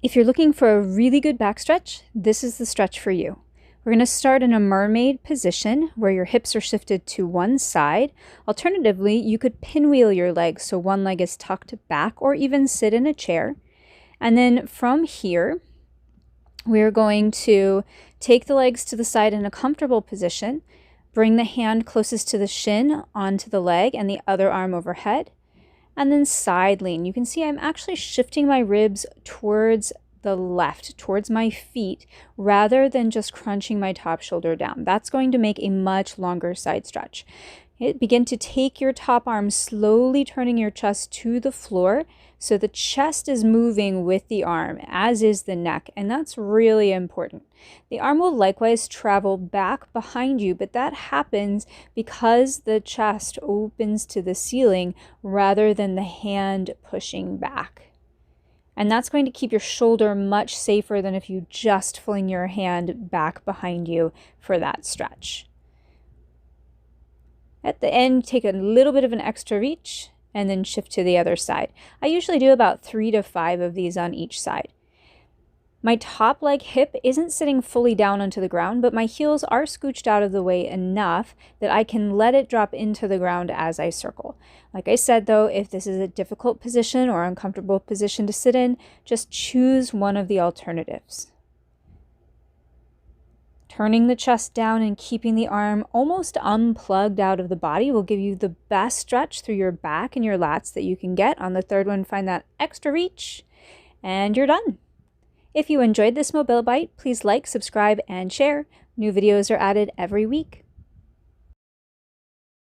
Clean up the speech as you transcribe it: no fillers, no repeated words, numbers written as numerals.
If you're looking for a really good back stretch, this is the stretch for you. We're going to start in a mermaid position where your hips are shifted to one side. Alternatively, you could pinwheel your legs so one leg is tucked back or even sit in a chair. And then from here, we're going to take the legs to the side in a comfortable position, bring the hand closest to the shin onto the leg and the other arm overhead, and then side lean. You can see I'm actually shifting my ribs towards the left, towards my feet, rather than just crunching my top shoulder down. That's going to make a much longer side stretch. Begin to take your top arm, slowly turning your chest to the floor so the chest is moving with the arm, as is the neck, and that's really important. The arm will likewise travel back behind you, but that happens because the chest opens to the ceiling rather than the hand pushing back. And that's going to keep your shoulder much safer than if you just fling your hand back behind you for that stretch. At the end, take a little bit of an extra reach and then shift to the other side. I usually do about 3 to 5 of these on each side. My top leg hip isn't sitting fully down onto the ground, but my heels are scooched out of the way enough that I can let it drop into the ground as I circle. Like I said though, if this is a difficult position or uncomfortable position to sit in, just choose one of the alternatives. Turning the chest down and keeping the arm almost unplugged out of the body will give you the best stretch through your back and your lats that you can get. On the third one, find that extra reach, and you're done. If you enjoyed this Mobilibite, please like, subscribe, and share. New videos are added every week.